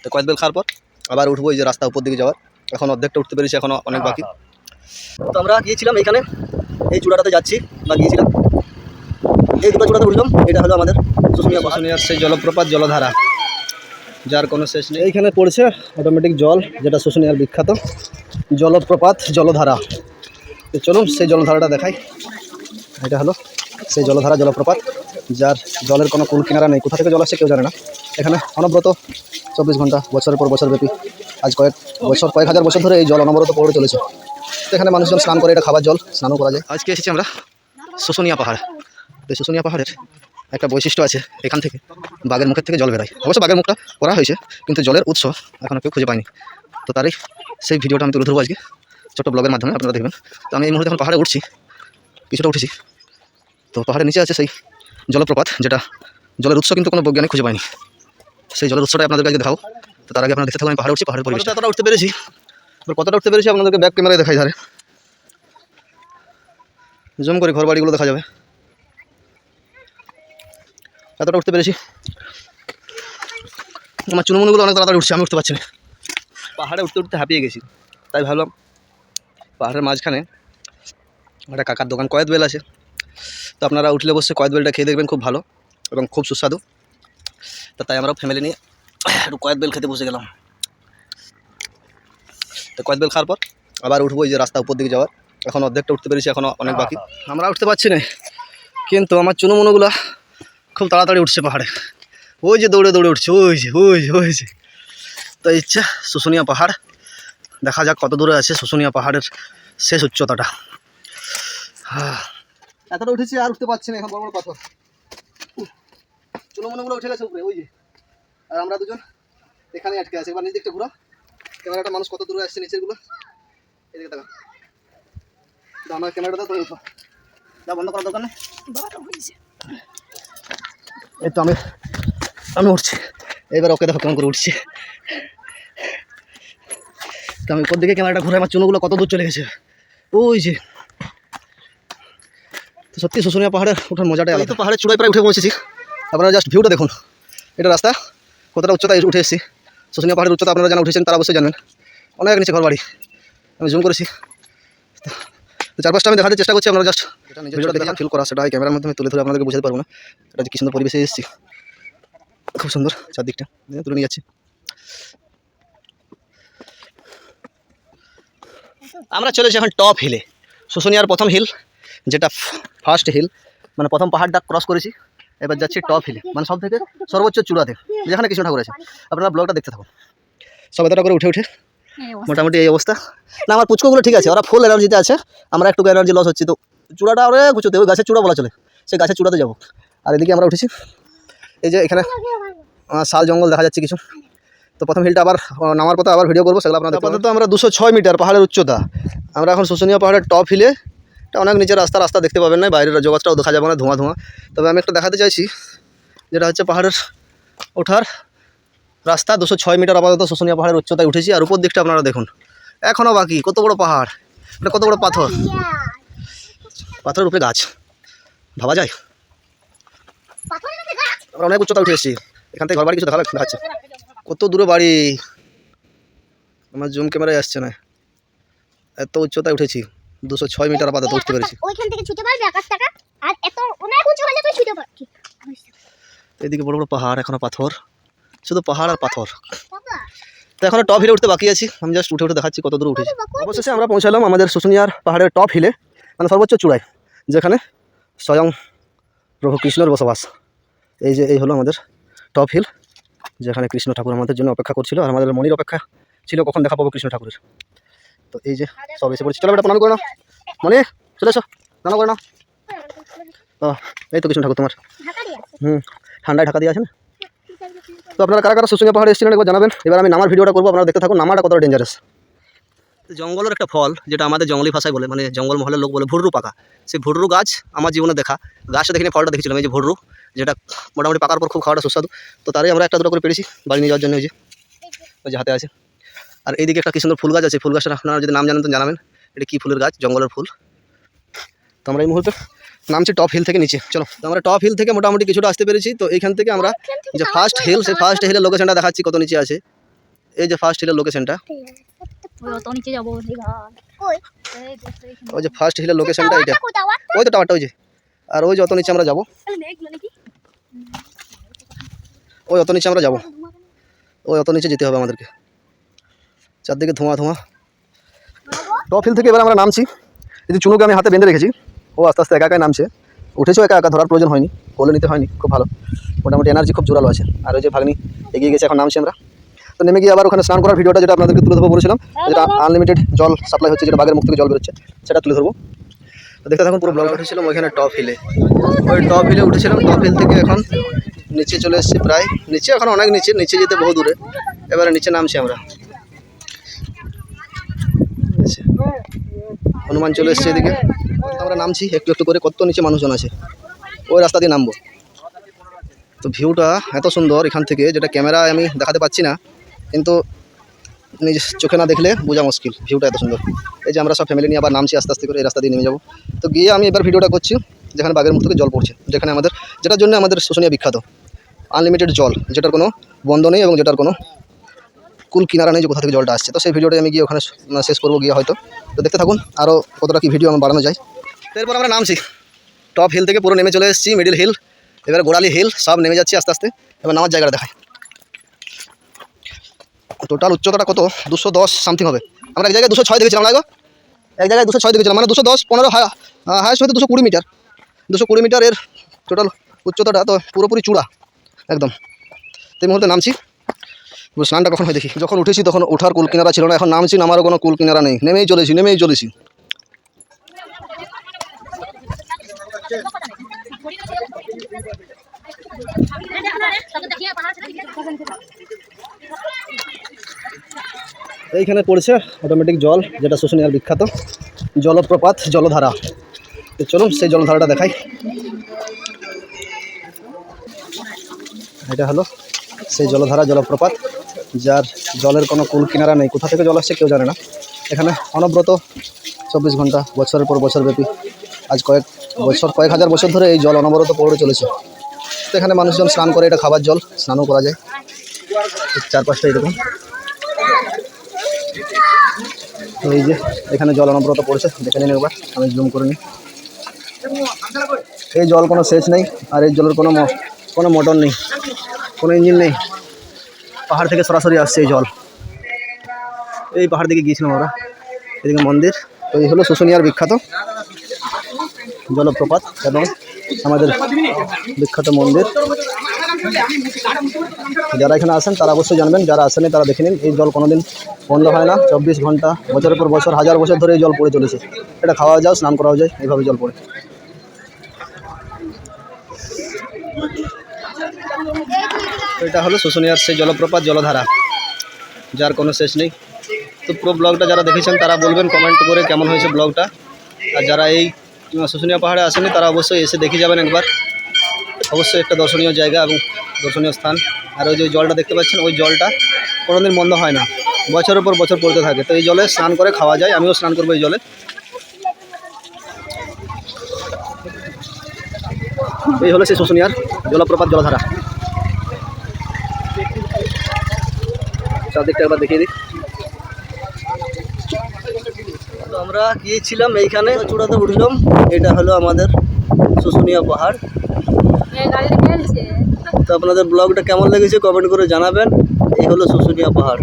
তো কয়েকবেল খাওয়ার পর আবার উঠবো এই যে রাস্তা উপর দিকে যাওয়ার। এখন অর্ধেকটা উঠতে পেরেছি, এখনও অনেক বাকি। তো আমরা গিয়েছিলাম এইখানে এই চূড়াটাতে যাচ্ছি বা গিয়েছিলাম, এই দুটো চূড়াতে উঠলাম। এটা হলো আমাদের শুশুনিয়ার সেই জলপ্রপাত, জলধারা, যার কোনো শেষ নেই। এইখানে পড়ছে অটোমেটিক জল, যেটা শুশুনিয়ার বিখ্যাত জলপ্রপাত, জলধারা। তো চলুন সেই জলধারাটা দেখাই। এটা হলো সেই জলধারা, জলপ্রপাত, যার জলের কোনো কুল কিনারা নেই। কোথা থেকে জল আসছে কেউ জানে না। এখানে অনবরত 24 ঘন্টা বছরের পর বছর ব্যাপী, আজ কয়েক হাজার বছর ধরে এই জল অনবরত পড়ে চলেছে। তো এখানে মানুষজন স্নান করে, এটা খাবার জল, স্নানও করা যায়। আজকে এসেছি আমরা শুশুনিয়া পাহাড়। তো শুশুনিয়া পাহাড়ের একটা বৈশিষ্ট্য আছে, এখান থেকে বাঘের মুখের থেকে জল বেরোয়। অবশ্য বাঘের মুখটা করা হয়েছে, কিন্তু জলের উৎস এখনও কেউ খুঁজে পায়নি। তো তারই সেই ভিডিওটা আমি তুলে ধরবো আজকে ছোটো ব্লগের মাধ্যমে, আপনারা দেখবেন। তো আমি এই মুহূর্তে এখন পাহাড়ে উঠছি, কিছুটা উঠেছি। তো পাহাড়ের নিচে আছে সেই জলপ্রপাত, যেটা জলের উৎস কিন্তু কোনো বৈজ্ঞানিক খুঁজে পায়নি। সেই জলের উৎসটা আপনাদের কাছে দেখাও। তো তার আগে আপনারা দেখতে থাকুন আমি পাহাড়ে উঠছি, পাহাড়ের পরিবেশ। এতটা উঠতে পেরেছি, কতটা উঠতে পেরেছি আপনাদেরকে ব্যাক ক্যামেরায় দেখাই, ধারে জুম করে ঘর বাড়িগুলো দেখা যাবে। এতটা উঠতে পেরেছি। আমার চুনমুনগুলো অনেক তাড়াতাড়ি উঠছে, আমি উঠতে পারছি না। পাহাড়ে উঠতে উঠতে হাঁপিয়ে গেছি, তাই ভাবলাম পাহাড়ের মাঝখানে একটা কাকার দোকান কয়েদ বেল আছে। তো আপনারা উঠলে বসে কয়েদ বেলটা খেয়ে দেখবেন, খুব ভালো এবং খুব সুস্বাদু। তো তাই আমরাও ফ্যামিলি নিয়ে একটু কয়েদ বেল খেতে বসে গেলাম। তো কয়েদ বেল খাওয়ার পর আবার উঠবো এই যে রাস্তা উপর দিকে যাওয়ার। এখন অর্ধেকটা উঠতে পেরেছি, এখনও অনেক বাকি। আমরা উঠতে পারছি না, কিন্তু আমার চুনুমুনুগুলো খুব তাড়াতাড়ি উঠছে পাহাড়ে। ওই যে দৌড়ে দৌড়ে উঠছে, ওই যে। তো ইচ্ছা শুশুনিয়া পাহাড়, দেখা যাক কত দূরে আছে শুশুনিয়া পাহাড়ের শেষ উচ্চতাটা। এতটা উঠেছি আর উঠতে পারছি না, এখন বড় বড় পাথর। চুনুমুনুগুলো উঠে গেছে উপরে, ওই যে। আর আমরা দুজন এখানে আটকে আছে। এবার নিচ দিকটা ঘুরা, ক্যামেরাটা মানুষ কত দূরে আসছে নিচের গুলো, এদিকে দেখা। আমার ক্যামেরাটা তো উঠো, যা বন্ধ করার দরকার নেই। এই তো আমি উঠছি এবার। ওকে দেখো কেমন করে উঠছে। তো আমি উপর দিকে ক্যামেরাটা ঘুরে, আমার চুনোগুলো কত দূর চলে গেছে, ওই যে। তো সত্যি শুশুনিয়া পাহাড়ের ওঠার মজাটাই আলাদা। তো পাহাড়ের চূড়ায় প্রায় উঠে পৌঁছেছি, আপনারা জাস্ট ভিউটা দেখুন। এটা রাস্তা, কতটা উচ্চতায় উঠে এসেছি। শুশুনিয়া পাহাড়ের উচ্চতা আপনারা যারা উঠেছেন তারা অবশ্যই জানেন, অনেক নিচে ঘর বাড়ি। আমি জুম করেছি, তো চারপাশটা আমি দেখাতে চেষ্টা করছি। আপনারা জাস্ট ভিডিওটা দেখে ফিল করা, সেটা ক্যামেরার মাধ্যমে তুলে ধরে আপনাদেরকে বোঝাতে পারবো না। এটা যে কি সুন্দর পরিবেশে এসেছি, খুব সুন্দর চারদিকটা তুলে নিয়ে যাচ্ছি। আমরা চলেছি এখন টপ হিলে, শুশুনিয়ার প্রথম হিল, যেটা ফার্স্ট হিল, মানে প্রথম পাহাড়টা ক্রস করেছি। এবার যাচ্ছি টপ হিলে, মানে সব থেকে সর্বোচ্চ চূড়াতে, যেখানে কৃষ্ণ ঠাকুর আছে। আপনারা ব্লগটা দেখতে থাকুন। সব এতটা করে উঠে মোটামুটি এই অবস্থা। না, আমার পুচকোগুলো ঠিক আছে, ওরা ফুল এনার্জিতে আছে, আমরা একটু এনার্জি লস হচ্ছি। তো চূড়াটা ওরে কুচুতে, ওই গাছের চূড়া বলা চলে, সেই গাছের চূড়াতে যাবো। আর এদিকে আমরা উঠেছি, এই যে এখানে শাল জঙ্গল দেখা যাচ্ছে কিছু। তো প্রথম হিলটা আবার নামার পথে আবার ভিডিও করবো, সেগুলো আপনাদের। আপাতত আমরা 206 মিটার পাহাড়ের উচ্চতা, আমরা এখন শুশুনিয়া পাহাড়ের টপ হিলে। এটা অনেক নিচের রাস্তা দেখতে পাবেন না, বাইরের জগৎটাও দেখা যাবে না, ধোঁয়া। তবে আমি একটা দেখাতে চাইছি, যেটা হচ্ছে পাহাড়ের ওঠার রাস্তা। 206 মিটার আপাতত শুশুনিয়া পাহাড়ের উচ্চতায় উঠেছি। আর উপর দিকটা আপনারা দেখুন, এখনও বাকি। কত বড় পাহাড়, এটা কত বড় পাথর, পাথরের উপরে গাছ, ভাবা যায়। আমরা অনেক উচ্চতা উঠে এসেছি, এখান থেকে ঘর বাড়ি কিছু দেখাচ্ছে। কত দূরে বাড়ি, আমার জুম ক্যামেরায় আসছে না। এত উচ্চতায় উঠেছি, 206 মিটার আপাতত উঠতে পেরেছি। এদিকে বড় বড় পাহাড়, এখনো পাথর, শুধু পাহাড় আর পাথর। তো এখনো টপ হিলে উঠতে বাকি আছি, আমি জাস্ট উঠে দেখাচ্ছি কত দূর উঠেছি। অবশেষে আমরা পৌঁছালাম আমাদের শুশুনিয়ার পাহাড়ের টপ হিলে, মানে সর্বোচ্চ চূড়ায়, যেখানে স্বয়ং প্রভু কৃষ্ণের বসবাস। এই হলো আমাদের টপ হিল, যেখানে কৃষ্ণ ঠাকুর আমাদের জন্য অপেক্ষা করছিল, আর আমাদের মনির অপেক্ষা ছিল কখন দেখা পাবো কৃষ্ণ ঠাকুরের। তো এই যে সব এসে পড়েছি, চলো বেটা প্রণাম করে নাও, মনে চলে এসো, প্রণাম করে নাও। এই তো কৃষ্ণ ঠাকুর তোমার, ঠান্ডায় ঢাকা দিয়ে আছে না। তো আপনারা কারা কারা শুশুনিয়া পাহাড়ে এসেছিলেন একবার জানাবেন। এবার আমি নামার ভিডিওটা করবো, আপনারা দেখতে থাকুন নামাটা কতটা ডেঞ্জারাস। জঙ্গলের একটা ফল, যেটা আমাদের জঙ্গলি ভাষায় বলে, মানে জঙ্গল মহলের লোক বলে ভুররু পাকা। সেই ভুররু গাছ আমার জীবনে দেখা, গাছটা দেখিনি, ফলটা দেখেছিলাম। এই যে ভুররু, যেটা মোটামুটি পাকার পর খুব খাওয়াটা সুস্বাদু। তো তারই আমরা একটা দুটো করে পেরেছি বাড়ি নিয়ে যাওয়ার জন্য, ওই যে হাতে আছে। আর এইদিকে একটা কি সুন্দর ফুল গাছ আছে, ফুল গাছটা আপনারা যদি নাম জানেন তো জানাবেন, এটা কী ফুলের গাছ, জঙ্গলের ফুল। তো আমরা এই মুহূর্তে নামছি টপ হিল থেকে নিচে। চলো, তো আমরা টপ হিল থেকে মোটামুটি কিছুটা আসতে পেরেছি। তো এইখান থেকে আমরা যে ফার্স্ট হিল, সেই ফার্স্ট হিলের লোকেশনটা দেখাচ্ছি কত নিচে আছে। এই যে ফার্স্ট হিলের লোকেশনটা, ওই অত নিচে যাবো ওই যে ফার্স্ট হিলের লোকেশনটা এটা, ওই তো টাওয়ারটা ওই যে, আর ওই যে অত নিচে আমরা যাবো, ওই অত নিচে আমরা যাবো, ওই অত নিচে যেতে হবে আমাদেরকে। চারদিকে ধোঁয়া ধোঁয়া। টপ হিল থেকে এবার আমরা নামছি। এই যে চুনুকে আমি হাতে বেঁধে রেখেছি, ও আস্তে আস্তে একা একাই নামছে। উঠেছেও একা একা, ধরার প্রয়োজন হয়নি, কোলে নিতে হয়নি, খুব ভালো, মোটামুটি এনার্জি খুব জোরালো আছে। আর ওই যে ভাগ্নি এগিয়ে গেছে, এখন নামছি আমরা। তো নেমে গিয়ে আবার ওখানে স্নান করার ভিডিওটা যেটা আপনাদেরকে তুলে ধরবো বলেছিলাম, যেটা আনলিমিটেড জল সাপ্লাই হচ্ছে, যেটা বাগের মুখ থেকে জল বেরোচ্ছে, সেটা তুলে ধরবো। তো দেখতে থাকুন পুরো ব্লগ। উঠেছিলাম ওইখানে টপ হিলে, ওই টপ হিলে উঠেছিলাম। টপ হিল থেকে এখন নিচে চলে এসেছি, প্রায় নিচে, এখন অনেক নিচে, নিচে যেতে বহু দূরে। এবারে নিচে নামছি আমরা। হনুমান চলে এসছে এদিকে, আমরা নামছি একটু একটু করে। কত নিচে মানুষজন আছে, ওই রাস্তা দিয়ে নামবো। তো ভিউটা এত সুন্দর এখান থেকে, যেটা ক্যামেরায় আমি দেখাতে পাচ্ছি না, কিন্তু নিজের চোখে না দেখলে বোঝা মুশকিল ভিউটা এত সুন্দর। এই যে আমরা সব ফ্যামিলি নিয়ে আবার নামছি আস্তে আস্তে করে, এই রাস্তা দিয়ে নেমে যাবো। তো গিয়ে আমি এবার ভিডিওটা করছি যেখানে বাগের মুখ থেকে জল পড়ছে, যেখানে আমাদের, যেটার জন্য আমাদের শুশুনিয়া বিখ্যাত, আনলিমিটেড জল, যেটার কোনো বন্ধ নেই এবং যেটার কোনো কুল কিনারা নেই যে কোথা থেকে জলটা আসছে। তো সেই ভিডিওটাই আমি গিয়ে ওখানে শেষ করবো গিয়ে হয়তো। তো দেখতে থাকুন আরও কতটা কি ভিডিও আমার বাড়ানো যায়। এরপর আমরা নামছি টপ হিল থেকে, পুরো নেমে চলে এসেছি মিডিল হিল, এবার গোড়ালি হিল, সব নেমে যাচ্ছি আস্তে আস্তে। এবার নামার জায়গাটা দেখায়। টোটাল উচ্চতাটা কত, 210 সামথিং হবে। আমরা এক জায়গায় 206 দেখেছিলাম, না গো? এক জায়গায় 206 দেখেছিলাম, মানে 210 15 হাইস্ট হয়তো 220 মিটার। 220 মিটারের টোটাল উচ্চতাটা, তো পুরোপুরি চূড়া একদম। তো এই মুহূর্তে নামছি। স্নানটা কখন হয় দেখি। যখন উঠেছি তখন ওঠার কুল কিনারা ছিল না, এখন নামছি, নামারও কোনো কুল কিনারা নেই, নেমেই চলেছি। এইখানে পড়েছে অটোমেটিক জল, যেটা শুশুনিয়ার বিখ্যাত জলপ্রপাত, জলধারা। তো চলুন সেই জলধারাটা দেখাই। এটা হলো সেই জলধারা, জলপ্রপাত, যার জলের কোনো কুল কিনারা নেই। কোথা থেকে জল আসছে কেউ জানে না। এখানে অনবরত 24 ঘন্টা, বছরের পর বছর ব্যাপী, আজ কয়েক হাজার বছর ধরে এই জল অনবরত পড়ে চলেছে। তো এখানে মানুষজন স্নান করে, এটা খাবার জল, স্নানও করা যায়। চারপাশটা এরকম। এই যে এখানে জল অনবরত পড়েছে, দেখে নিন একবার, আমি জুম করে নিই। এই জল কোনো সেচ নেই, আর এই জলের কোনো মোটর নেই, কোনো ইঞ্জিন নেই, পাহাড় থেকে সরাসরি আসছে এই জল। এই পাহাড় দিকে গিয়েছিলাম আমরা, এদিকে মন্দির। তো এই হলো শুশুনিয়ার বিখ্যাত জলপ্রপাত এবং আমাদের বিখ্যাত মন্দির। যারা এখানে আসেন তারা অবশ্যই জানবেন, যারা আসেনি তারা দেখে নিন। এই জল কোনোদিন বন্ধ হয় না, 24 ঘন্টা, বছরের পর বছর, হাজার বছর ধরে এই জল পড়ে চলেছে। এটা খাওয়া যায়, স্নান করাও যায়, এইভাবে জল পড়ে। এটা হলো শুশুনিয়ার সেই জলপ্রপাত, জলধারা, যার কোনো শেষ নেই। তো পুরো ব্লগটা যারা দেখেছেন তারা বলবেন কমেন্ট করে কেমন হয়েছে ব্লগটা। আর যারা এই শুশুনিয়া পাহাড়ে আসেনি তারা অবশ্যই এসে দেখে যাবেন একবার। অবশ্যই একটা দর্শনীয় জায়গা এবং দর্শনীয় স্থান। আর ওই যে জলটা দেখতে পাচ্ছেন, ওই জলটা কোনোদিন বন্ধ হয় না, বছরের পর বছর পড়তে থাকে। তো এই জলে স্নান করে খাওয়া যায়, আমিও স্নান করবো এই জলে। এই হলো সেই শুশুনিয়ার জলপ্রপাত, জলধারা। চারদিকটা একবার দেখিয়ে দিই। তো আমরা গিয়েছিলাম এইখানে, চূড়াতে উঠলাম। এটা হলো আমাদের শুশুনিয়া পাহাড়। তো আপনাদের ব্লগটা কেমন লেগেছে কমেন্ট করে জানাবেন। এই হলো শুশুনিয়া পাহাড়।